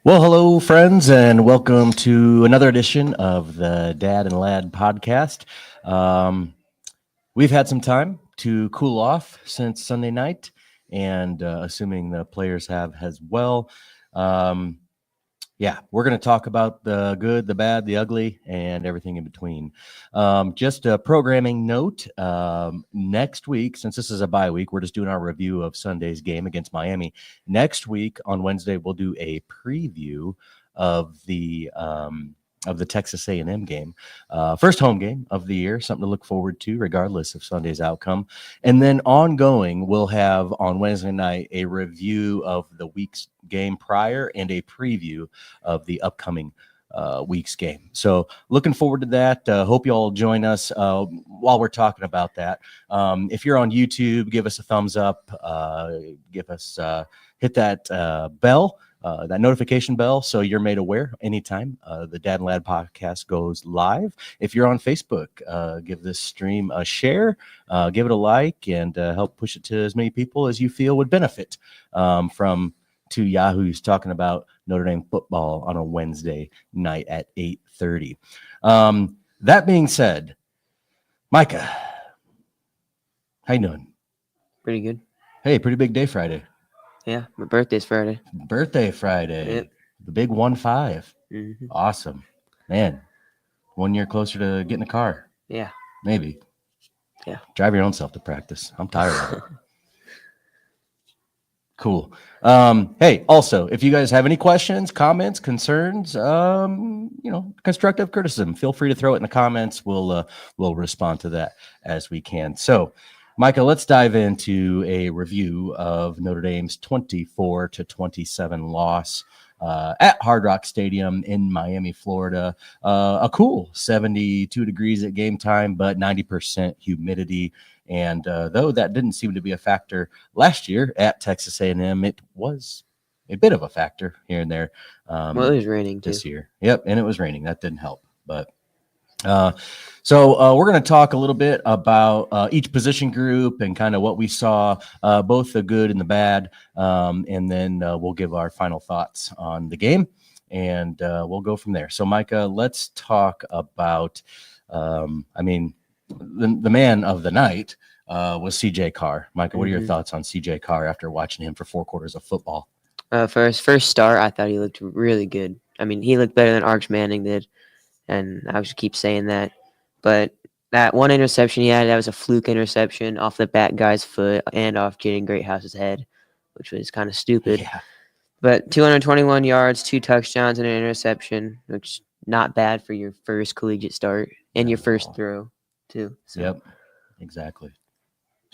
Well, hello, friends, and welcome to another edition of the Dad and Lad podcast. Um, we've had some time to cool off since Sunday night, and assuming the players have as well. Um, yeah, we're going to talk about the good, the bad, the ugly, and everything in between. Just a programming note, next week, since this is a bye week, we're just doing our review of Sunday's game against Miami. Next week on Wednesday, we'll do a preview of the Texas A&M game, first home game of the year, something to look forward to regardless of Sunday's outcome. And then ongoing, we'll have on Wednesday night a review of the week's game prior and a preview of the upcoming week's game. So looking forward to that. Hope you all join us while we're talking about that. If you're on YouTube, give us a thumbs up. Give us hit that bell. That notification bell, so you're made aware anytime the Dad and Lad podcast goes live. If you're on Facebook, give this stream a share, give it a like, and help push it to as many people as you feel would benefit from two yahoos talking about Notre Dame football on a Wednesday night at 8:30. That being said, Micah, how you doing? Pretty good. Hey, pretty big day Friday. Yeah, my birthday's Friday. Birthday Friday. Yep. The big 1-5. Mm-hmm. Awesome. Man, 1 year closer to getting a car. Yeah. Maybe. Yeah. Drive your own self to practice. I'm tired of it. Cool. Hey, also, if you guys have any questions, comments, concerns, constructive criticism, feel free to throw it in the comments. We'll respond to that as we can. So, Micah, let's dive into a review of Notre Dame's 24-27 loss at Hard Rock Stadium in Miami, Florida. A cool 72 degrees at game time, but 90% humidity. And though that didn't seem to be a factor last year at Texas A&M, it was a bit of a factor here and there. Well, it was raining this year. Yep, and it was raining. That didn't help, but. So we're going to talk a little bit about each position group and kind of what we saw, both the good and the bad, and then we'll give our final thoughts on the game, and we'll go from there. So, Micah, let's talk about, the man of the night was C.J. Carr. Micah, what are your thoughts on C.J. Carr after watching him for 4 quarters of football? For his first start, I thought he looked really good. I mean, he looked better than Arch Manning did. And I just keep saying that. But that one interception he had, that was a fluke interception off the back guy's foot and off Jaden Greathouse's head, which was kind of stupid. Yeah. But 221 yards, 2 touchdowns, and an interception, which not bad for your first collegiate start and your first throw, too. So. Yep, exactly.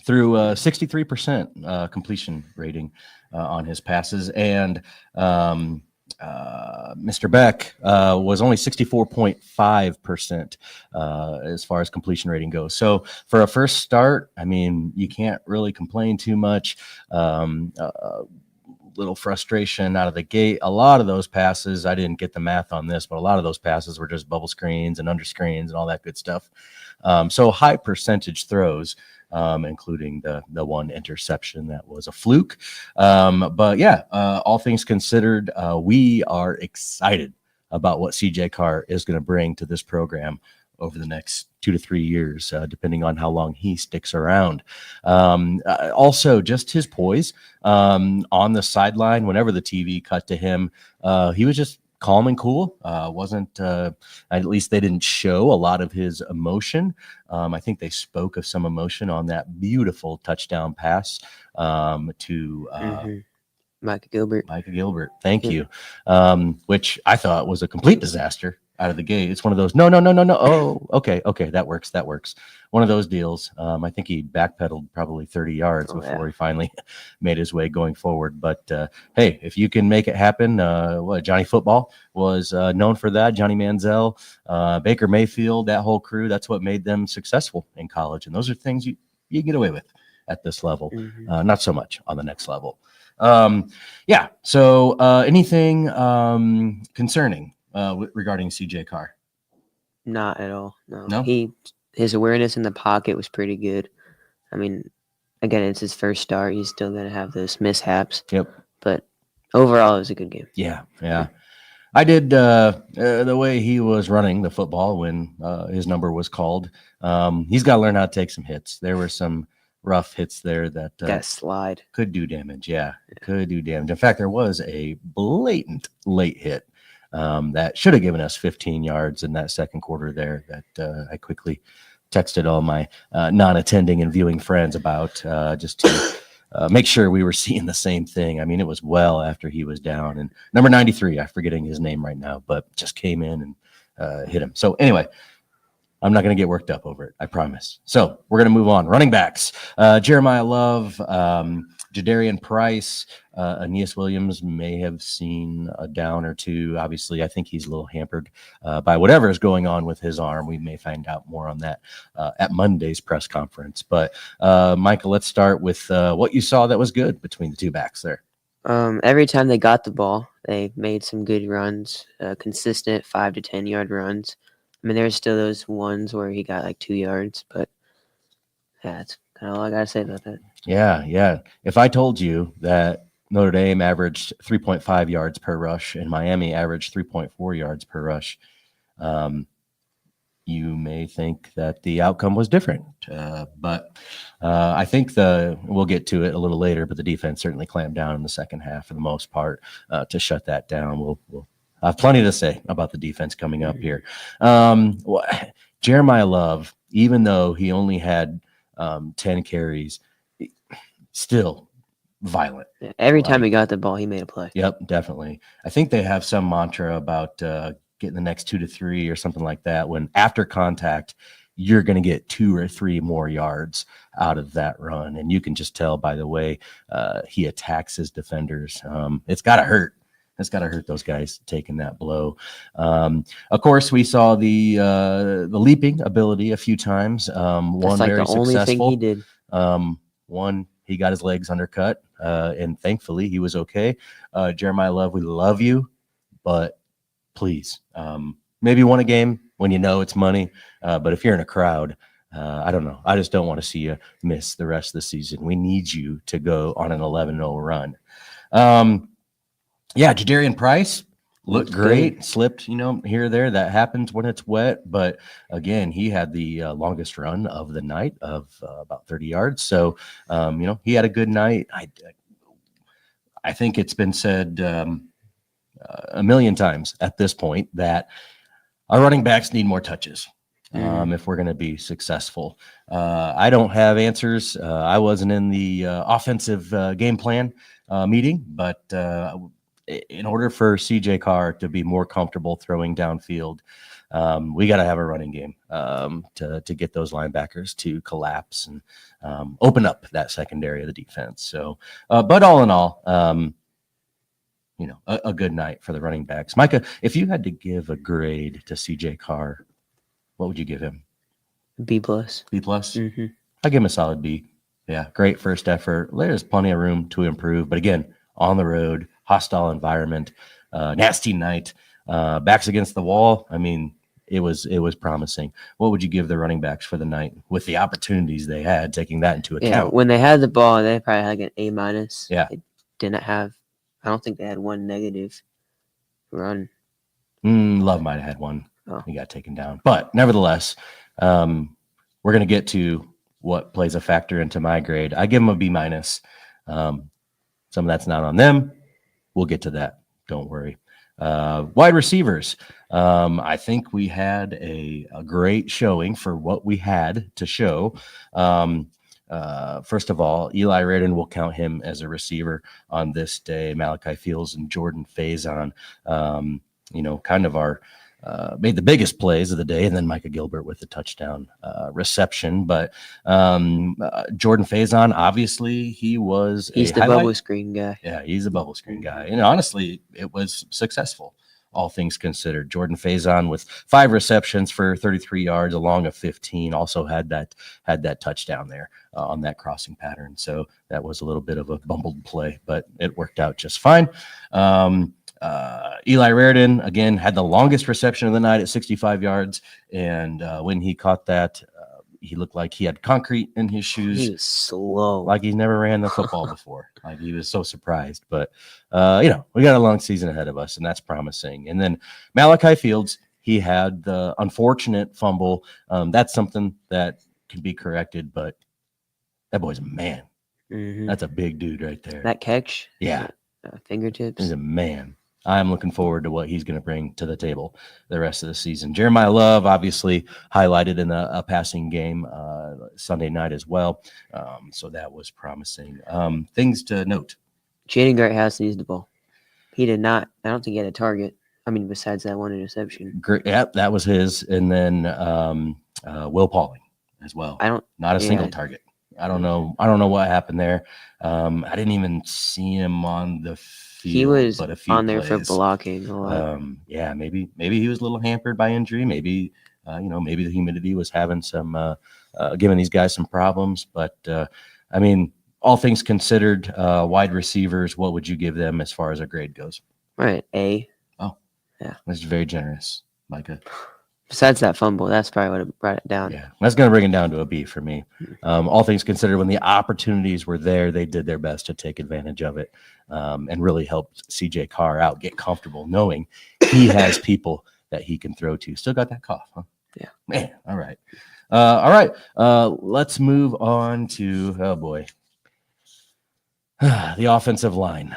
Through 63% completion rating on his passes. And Mr. Beck was only 64.5% as far as completion rating goes. So for a first start, I mean, you can't really complain too much. Little frustration out of the gate. A lot of those passes, I didn't get the math on this, but a lot of those passes were just bubble screens and under screens and all that good stuff. So high percentage throws. Including the one interception that was a fluke. But yeah, all things considered, we are excited about what C.J. Carr is going to bring to this program over the next 2 to 3 years, depending on how long he sticks around. Also, just his poise on the sideline, whenever the TV cut to him, he was just calm and cool. Wasn't at least they didn't show a lot of his emotion. I think they spoke of some emotion on that beautiful touchdown pass to Micah Gilbert. Thank you. Which I thought was a complete disaster out of the gate. It's one of those, no. Oh, okay. That works. One of those deals. I think he backpedaled probably 30 yards before he finally made his way going forward. But hey, if you can make it happen, Johnny Football was known for that. Johnny Manziel, Baker Mayfield, that whole crew, that's what made them successful in college. And those are things you get away with at this level. Not so much on the next level. So anything concerning regarding C.J. Carr? Not at all. No. His awareness in the pocket was pretty good. I mean, again, it's his first start. He's still going to have those mishaps. Yep. But Overall, it was a good game. Yeah. I did the way he was running the football when his number was called. He's got to learn how to take some hits. There were some rough hits there that Got slide. could do damage. Yeah, it could do damage. In fact, there was a blatant late hit that should have given us 15 yards in that second quarter there that I quickly texted all my non-attending and viewing friends about just to make sure we were seeing the same thing. I mean, it was well after he was down. And number 93, I'm forgetting his name right now, but just came in and hit him. So anyway, I'm not going to get worked up over it, I promise. So we're going to move on. Running backs, Jeremiah Love, Jadarian Price, Aeneas Williams may have seen a down or two. Obviously, I think he's a little hampered by whatever is going on with his arm. We may find out more on that at Monday's press conference. But Micah, let's start with what you saw that was good between the two backs there. Every time they got the ball, they made some good runs, consistent 5 to 10 yard runs. I mean, there's still those ones where he got like 2 yards, but yeah, that's kind of all I got to say about that. Yeah. If I told you that Notre Dame averaged 3.5 yards per rush and Miami averaged 3.4 yards per rush, you may think that the outcome was different. But I think we'll get to it a little later, but the defense certainly clamped down in the second half for the most part to shut that down. We'll have plenty to say about the defense coming up here. Jeremiah Love, even though he only had 10 carries, still violent. Yeah, every time he got the ball, he made a play. Yep, definitely. I think they have some mantra about getting the next 2 to 3 or something like that. When after contact, you're going to get 2 or 3 more yards out of that run. And you can just tell by the way he attacks his defenders. It's got to hurt. It's got to hurt those guys taking that blow. Of course, we saw the leaping ability a few times. One like very the only successful. thing he did. One, he got his legs undercut, and thankfully he was okay. Jeremiah Love, we love you, but please, maybe one a game when you know it's money. But if you're in a crowd, I don't know. I just don't want to see you miss the rest of the season. We need you to go on an 11-0 run. Jadarian Price looked great. Good. Slipped, here or there. That happens when it's wet. But again, he had the longest run of the night of about 30 yards. So, he had a good night. I think it's been said a million times at this point that our running backs need more touches if we're going to be successful. I don't have answers. I wasn't in the offensive game plan meeting, but in order for CJ Carr to be more comfortable throwing downfield, we got to have a running game to get those linebackers to collapse and open up that secondary of the defense. So, but all in all, a good night for the running backs. Micah, if you had to give a grade to CJ Carr, what would you give him? B+. B+? Mm-hmm. I'd give him a solid B. Yeah, great first effort. There's plenty of room to improve. But again, on the road, hostile environment, nasty night, backs against the wall. I mean, it was promising. What would you give the running backs for the night with the opportunities they had, taking that into account? Yeah, when they had the ball, they probably had like an A-. Yeah. They didn't have, I don't think they had one negative run. Love might have had one. Oh. He got taken down. But nevertheless, we're going to get to what plays a factor into my grade. I give them a B-. Some of that's not on them. We'll get to that. Don't worry. Wide receivers. I think we had a great showing for what we had to show. First of all, Eli Raiden, will count him as a receiver on this day. Malachi Fields and Jordan Faison, kind of our made the biggest plays of the day, and then Micah Gilbert with the touchdown reception. But Jordan Faison, obviously, he's the bubble screen guy. Yeah, he's a bubble screen guy. And honestly, it was successful, all things considered. Jordan Faison with 5 receptions for 33 yards along of 15, also had that touchdown there on that crossing pattern. So that was a little bit of a bumbled play, but it worked out just fine. Eli Raiden, again, had the longest reception of the night at 65 yards. And when he caught that, he looked like he had concrete in his shoes. He was slow. Like he's never ran the football before. Like he was so surprised. But, we got a long season ahead of us, and that's promising. And then Malachi Fields, he had the unfortunate fumble. That's something that can be corrected, but that boy's a man. Mm-hmm. That's a big dude right there. That catch? Yeah. Fingertips? He's a man. I'm looking forward to what he's going to bring to the table the rest of the season. Jeremiah Love, obviously, highlighted in a passing game Sunday night as well. So that was promising. Things to note. Jaden Greathouse needs the ball. He did not. I don't think he had a target. I mean, besides that one interception. Great. Yep, that was his. And then Will Pauling as well. Not a single target. I don't know what happened there. I didn't even see him on the field. He was but a few on there plays. for blocking a lot. Maybe he was a little hampered by injury. Maybe maybe the humidity was having some giving these guys some problems. But all things considered, wide receivers, what would you give them as far as a grade goes? Right, A. Oh, yeah, that's very generous, Micah. Besides that fumble, that's probably what have brought it down. Yeah, that's going to bring it down to a B for me. All things considered, when the opportunities were there, they did their best to take advantage of it and really helped CJ Carr out, get comfortable, knowing he has people that he can throw to. Still got that cough, huh? Yeah. Man, all right. All right, let's move on to, oh boy, the offensive line.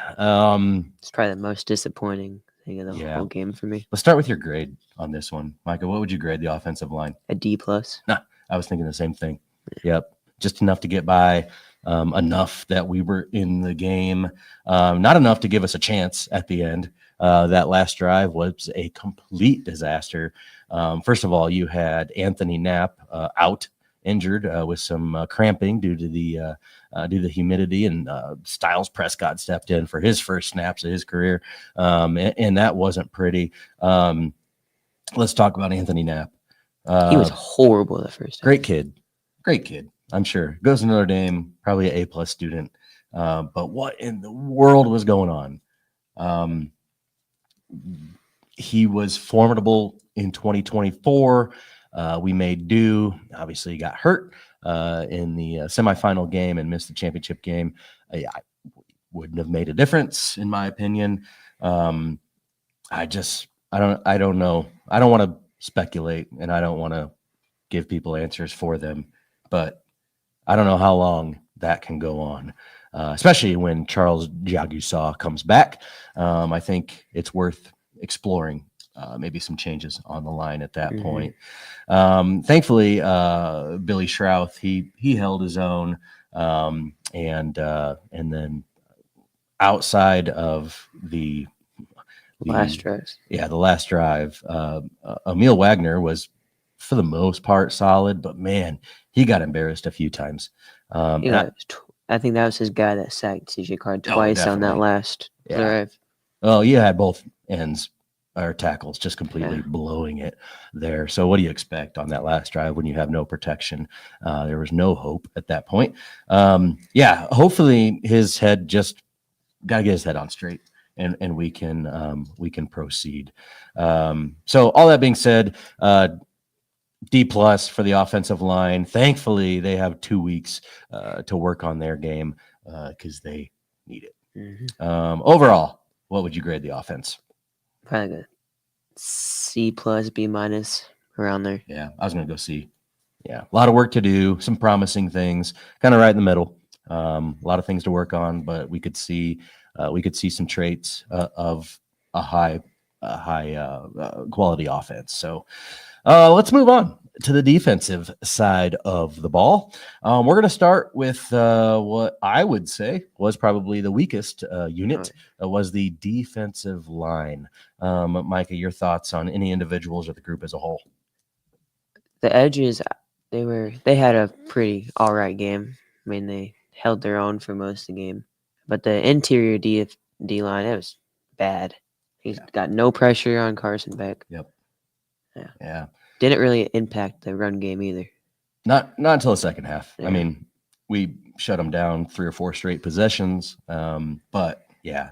It's probably the most disappointing thing of the whole game for me. Let's start with your grade on this one. Micah, what would you grade the offensive line? A D+. Nah, I was thinking the same thing. Yep. Just enough to get by, enough that we were in the game, not enough to give us a chance at the end. That last drive was a complete disaster. First of all, you had Anthony Knapp out, injured with some cramping due to the humidity, and Styles Prescott stepped in for his first snaps of his career, and that wasn't pretty. Let's talk about Anthony Knapp. He was horrible the first time. Great kid. I'm sure goes to Notre Dame, probably an A+ student. But what in the world was going on? He was formidable in 2024. We made do. Obviously, he got hurt in the semifinal game and missed the championship game. I wouldn't have made a difference, in my opinion. I don't know. I don't want to speculate, and I don't want to give people answers for them, but I don't know how long that can go on, especially when Charles Jagusaw comes back. I think it's worth exploring maybe some changes on the line at that point. Thankfully, Billy Schrauth, he held his own, and then outside of the last drive. Yeah, the last drive. Emil Wagner was, for the most part, solid, but man, he got embarrassed a few times. I think that was his guy that sacked CJ Carr twice on that last drive. Oh, you had both ends or tackles just completely blowing it there. So what do you expect on that last drive when you have no protection? There was no hope at that point. Hopefully his head just got to get his head on straight. And we can proceed. So all that being said, D+ for the offensive line. Thankfully, they have 2 weeks to work on their game because they need it. Overall, what would you grade the offense? Probably a C+, B-, around there. Yeah, I was going to go C. Yeah, a lot of work to do, some promising things, kind of right in the middle. A lot of things to work on, but we could see some traits of a high quality offense. So let's move on to the defensive side of the ball. We're going to start with what I would say was probably the weakest unit, was the defensive line. Micah, your thoughts on any individuals or the group as a whole? The edges, they had a pretty all right game. I mean, they held their own for most of the game. But the interior D line, it was bad. He's got no pressure on Carson Beck. Yep. Yeah. Didn't really impact the run game either. Not until the second half. Yeah. I mean, we shut them down 3 or 4 straight possessions. But yeah,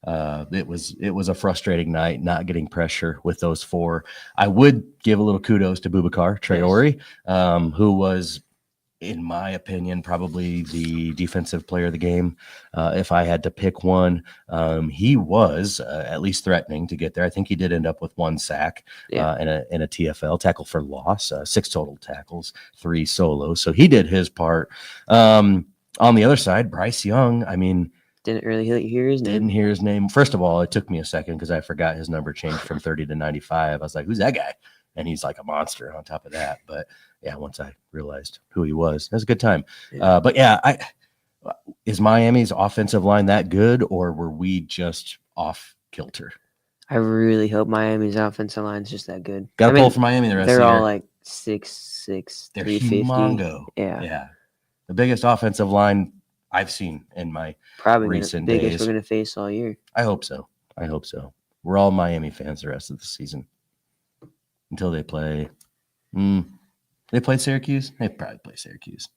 it was a frustrating night not getting pressure with those four. I would give a little kudos to Boubacar Traore, who was, in my opinion, probably the defensive player of the game. If I had to pick one, he was at least threatening to get there. I think he did end up with one sack in a TFL, tackle for loss, 6 total tackles, 3 solos. So he did his part. On the other side, Bryce Young, I mean, didn't really hear his name. Didn't hear his name. First of all, it took me a second because I forgot his number changed from 30 to 95. I was like, who's that guy? And he's like a monster on top of that. But yeah, once I realized who he was, it was a good time. Yeah. But yeah, is Miami's offensive line that good, or were we just off kilter? I really hope Miami's offensive line is just that good. Got to pull for Miami the rest of the year. They're all like 6'6", they're 350. humongo. Yeah. The biggest offensive line I've seen in my recent the biggest days. We're going to face all year. I hope so. We're all Miami fans the rest of the season until they play. They played Syracuse. They probably play Syracuse.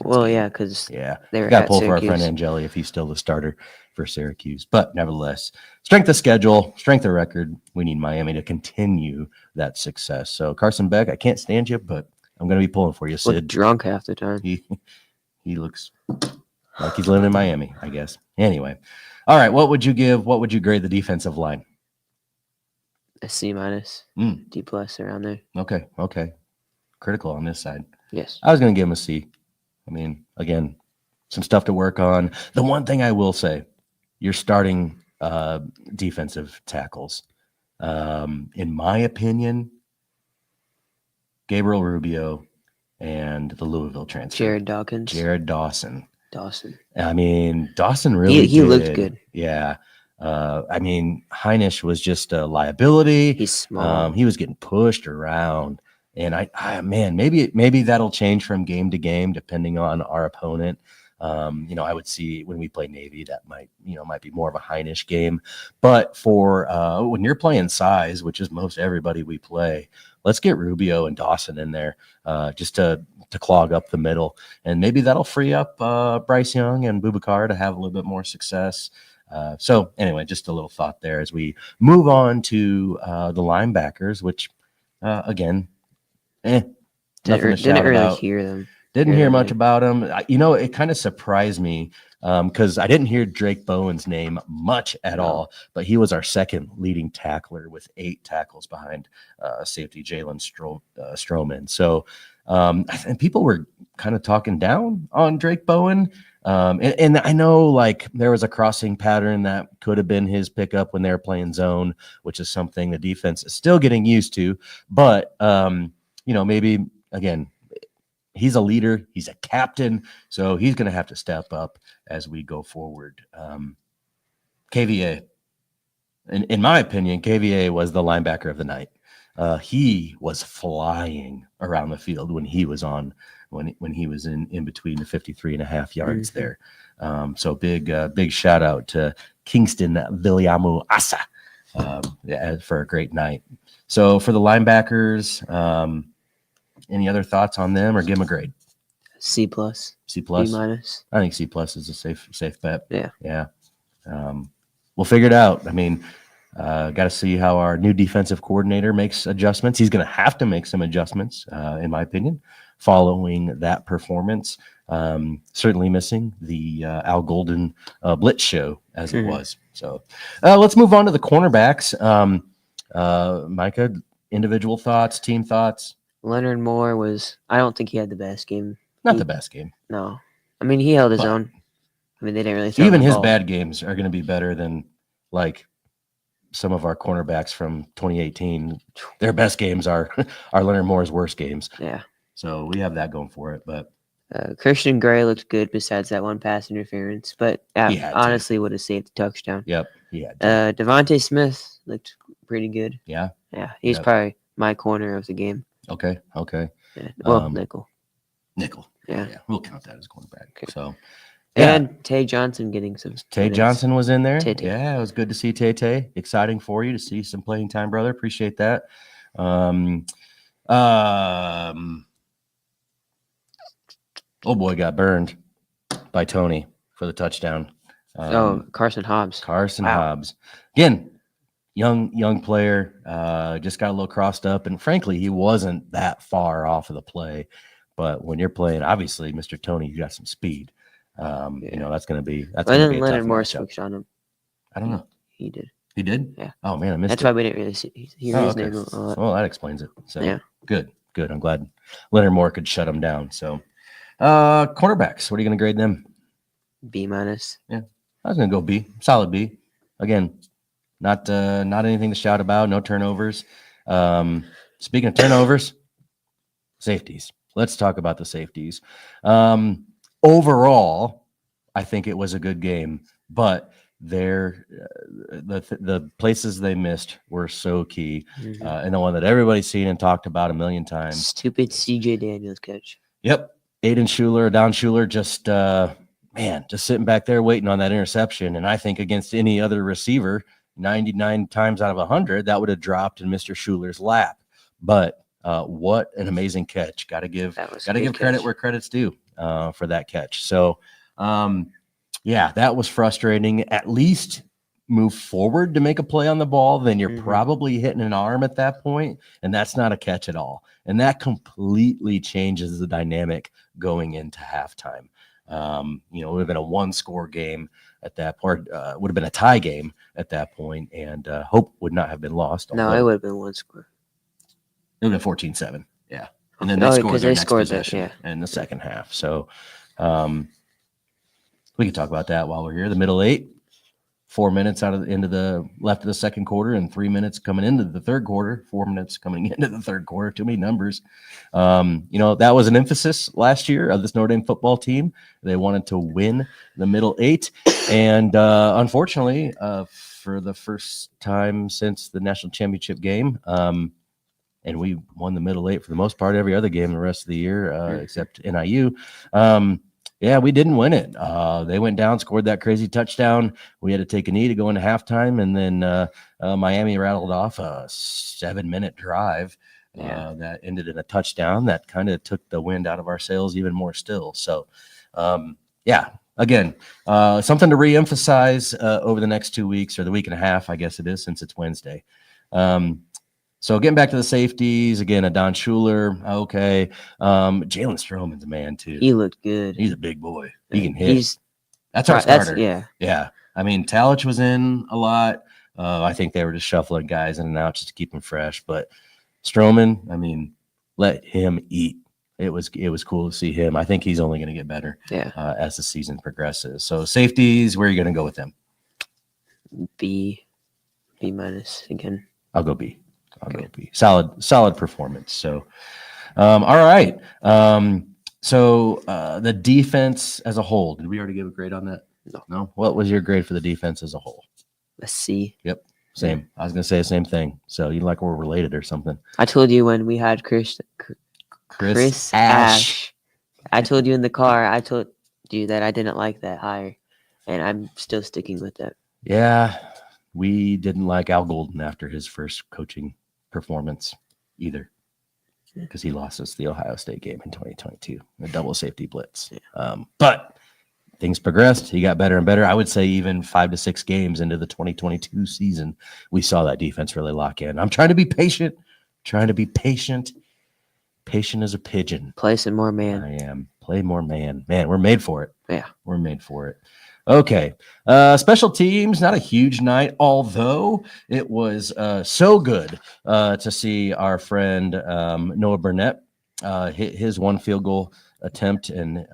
Well, yeah, because they got to pull for our friend Angeli if he's still the starter for Syracuse. But nevertheless, strength of schedule, strength of record. We need Miami to continue that success. So Carson Beck, I can't stand you, but I'm going to be pulling for you, Sid. Look drunk half the time. He looks like he's living in Miami, I guess. Anyway, all right. What would you grade the defensive line? A C-, D+ around there. Okay. Critical on this side. Yes. I was going to give him a C. I mean, again, some stuff to work on. The one thing I will say, you're starting defensive tackles. In my opinion, Gabriel Rubio and the Louisville transfer. Jared Dawson. I mean, Dawson really he looked good. Yeah. I mean, Heinisch was just a liability. He's small. He was getting pushed around. And maybe that'll change from game to game depending on our opponent. I would see when we play Navy, that might be more of a Heinisch game. But for when you're playing size, which is most everybody we play, let's get Rubio and Dawson in there just to clog up the middle. And maybe that'll free up Bryce Young and Boubacar to have a little bit more success. So anyway, just a little thought there as we move on to the linebackers, which again, didn't really hear them. Didn't hear much about him. It kind of surprised me because I didn't hear Drake Bowen's name much at all, but he was our second leading tackler with 8 tackles behind safety Jalen Stroman. So, and people were kind of talking down on Drake Bowen. And I know like there was a crossing pattern that could have been his pickup when they were playing zone, which is something the defense is still getting used to. But, maybe, again, he's a leader. He's a captain. So he's going to have to step up as we go forward. KVA, in my opinion, KVA was the linebacker of the night. He was flying around the field when he was on, when he was in between the 53.5 yards there. So big shout out to Kingston Viliamu Asa for a great night. So for the linebackers, any other thoughts on them or give them a grade? C+. C+. B-. I think C+ is a safe bet. Yeah. We'll figure it out. I mean, got to see how our new defensive coordinator makes adjustments. He's going to have to make some adjustments, in my opinion, following that performance. Certainly missing the Al Golden Blitz show as it was. So let's move on to the cornerbacks. Micah, individual thoughts, team thoughts? Leonard Moore I don't think he had the best game. Not the best game. No. I mean, he held his own. I mean, they didn't really throw even his ball. Bad games are going to be better than like some of our cornerbacks from 2018. Their best games are Leonard Moore's worst games. Yeah. So we have that going for it. But Christian Gray looked good besides that one pass interference. But honestly would have saved the touchdown. Yep. Yeah. Devontae Smith looked pretty good. Yeah. Yeah. He's probably my corner of the game. Okay. Yeah. Well, nickel. Yeah. We'll count that as a cornerback. Okay. So. Yeah. And Tay Johnson getting some. Tay Johnson was in there. Tay. Yeah, it was good to see Tay. Exciting for you to see some playing time, brother. Appreciate that. Oh boy, got burned by Tony for the touchdown. Carson Hobbs. Carson Wow. Hobbs. Again, young player, just got a little crossed up. And frankly, he wasn't that far off of the play. But when you're playing, obviously, Mr. Tony, you got some speed. That's going to be a Leonard tough Moore matchup. switched on him. I don't know. He did. He did? Yeah. Oh, man, I missed That's it. why we didn't really hear his name a lot. Well, that explains it. So, Yeah. Good. I'm glad Leonard Moore could shut him down. So, cornerbacks, what are you going to grade them? B-. Yeah. I was going to go B. Solid B. Again, not anything to shout about. No turnovers. Speaking of turnovers, safeties. Let's talk about the safeties. Overall, I think it was a good game, but the places they missed were so key, and the one that everybody's seen and talked about a million times. Stupid CJ Daniels catch. Yep, Don Schuler, just sitting back there waiting on that interception, and I think against any other receiver, 99 times out of 100, that would have dropped in Mr. Schuler's lap. But what an amazing catch! Got to give credit where credit's due for that catch. So, that was frustrating. At least move forward to make a play on the ball, then you're probably hitting an arm at that point, and that's not a catch at all. And that completely changes the dynamic going into halftime. It would have been a one-score game at that point. Would have been a tie game at that point, and hope would not have been lost. No, it would have been one score. It would have been 14-7. Yeah. And then they scored their next possession in the second half. So we can talk about that while we're here. The middle eight, 4 minutes into the left of the second quarter and 3 minutes coming into the third quarter, 4 minutes coming into the third quarter. Too many numbers. That was an emphasis last year of this Notre Dame football team. They wanted to win the middle eight. And unfortunately, for the first time since the national championship game, and we won the middle eight for the most part every other game the rest of the year, except NIU. We didn't win it. They went down, scored that crazy touchdown. We had to take a knee to go into halftime, and then Miami rattled off a 7-minute drive that ended in a touchdown that kind of took the wind out of our sails even more still. So, again, something to reemphasize over the next 2 weeks or the week and a half, I guess it is, since it's Wednesday. So getting back to the safeties, again, a Don Schuler, okay. Jalen Stroman's a man, too. He looked good. He's a big boy. He can hit. That's our starter. Yeah. I mean, Talich was in a lot. I think they were just shuffling guys in and out just to keep them fresh. But Stroman, I mean, let him eat. It was cool to see him. I think he's only going to get better as the season progresses. So safeties, where are you going to go with them? B- again. I'll go B. Go B. Solid performance. So, all right. So the defense as a whole, did we already give a grade on that? No. What was your grade for the defense as a whole? A C. Yep. Same. I was going to say the same thing. So you like we're related or something. I told you when we had Chris Ash. I told you in the car, I told you that I didn't like that hire, and I'm still sticking with that. Yeah. We didn't like Al Golden after his first coaching performance either, because he lost us the Ohio State game in 2022, a double safety blitz. But things progressed. He got better and better. I would say even 5 to 6 games into the 2022 season, we saw that defense really lock in. I'm trying to be patient. Patient as a pigeon. Play some more man. I am. Play more man. Man, we're made for it. Yeah. We're made for it. Okay. Special teams, not a huge night, although it was so good to see our friend Noah Burnett hit his one field goal attempt. And,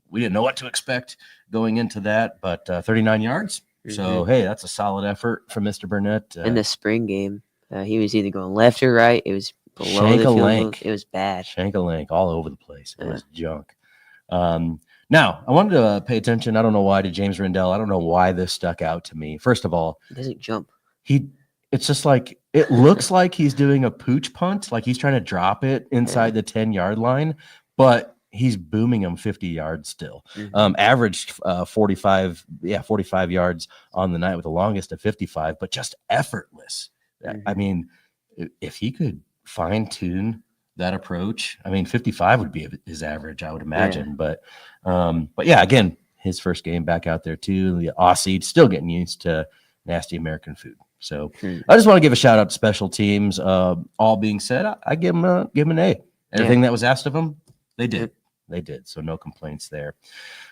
we didn't know what to expect going into that, but 39 yards. So, hey, that's a solid effort from Mr. Burnett. In the spring game, he was either going left or right. It was below the field goal. It was bad. Shank-a-lank all over the place. It was junk. Now, I wanted to pay attention. I don't know why to James Rendell. I don't know why this stuck out to me. First of all, he doesn't jump. It's just like it looks like he's doing a pooch punt, like he's trying to drop it inside the 10-yard line, but he's booming him 50 yards still. Averaged 45 yards on the night with the longest of 55, but just effortless. I mean, if he could fine-tune that approach, I mean, 55 would be his average, I would imagine. But yeah, again, his first game back out there too. The Aussie still getting used to nasty American food. So I just want to give a shout out to special teams. All being said, I give them an A. Everything that was asked of them, they did. They did. So no complaints there.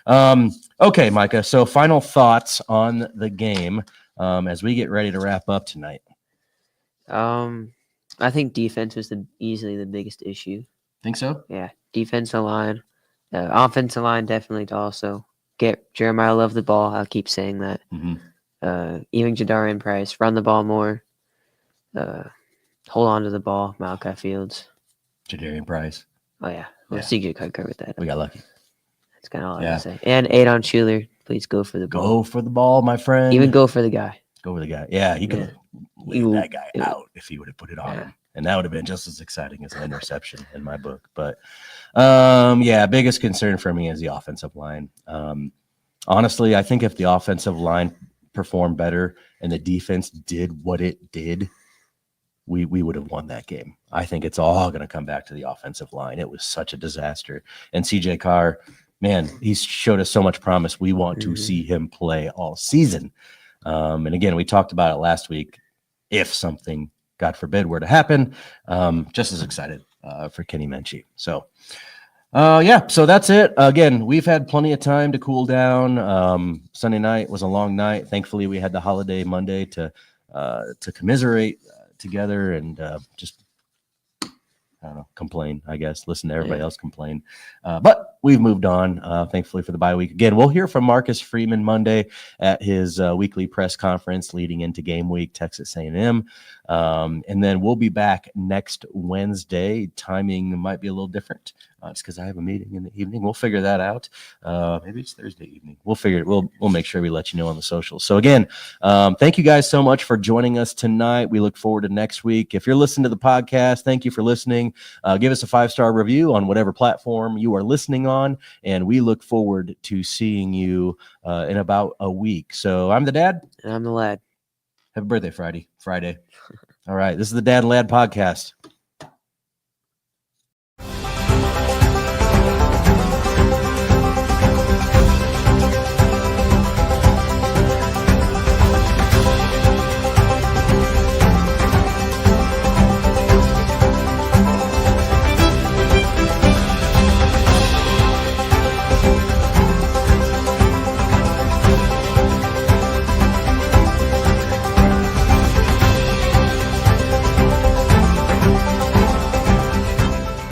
Okay, Micah. So final thoughts on the game as we get ready to wrap up tonight. I think defense was easily the biggest issue. Think so? Yeah, defensive line, offensive line definitely to also get Jeremiah Love the ball. I'll keep saying that. Even Jadarian Price, run the ball more. Hold on to the ball, Micah Fields. Jadarian Price. Oh yeah, well, CJ covered that. We got lucky. That's kind of all I can say. And Adon Schuler, please go for the ball. Go for the ball, my friend. Even go for the guy. Go for the guy. Yeah, he could have laid that guy out if he would have put it on him. And that would have been just as exciting as an interception in my book. But, biggest concern for me is the offensive line. Honestly, I think if the offensive line performed better and the defense did what it did, we would have won that game. I think it's all going to come back to the offensive line. It was such a disaster. And CJ Carr, man, he's showed us so much promise. We want to see him play all season. And again, we talked about it last week. If something, God forbid, were to happen, just as excited for Kenny Menchie. So, so that's it. Again, we've had plenty of time to cool down. Sunday night was a long night. Thankfully, we had the holiday Monday to commiserate together and just, I don't know, complain, I guess, listen to everybody else complain. But we've moved on, thankfully, for the bye week. Again, we'll hear from Marcus Freeman Monday at his weekly press conference leading into game week, Texas A&M. And then we'll be back next Wednesday. Timing might be a little different. It's because I have a meeting in the evening. We'll figure that out. Maybe it's Thursday evening. We'll figure it. We'll make sure we let you know on the socials. So again, thank you guys so much for joining us tonight. We look forward to next week. If you're listening to the podcast, thank you for listening. Give us a 5-star review on whatever platform you are listening on, and we look forward to seeing you in about a week. So I'm the dad. And I'm the lad. Happy birthday, Friday. All right. This is the Dad and Lad podcast.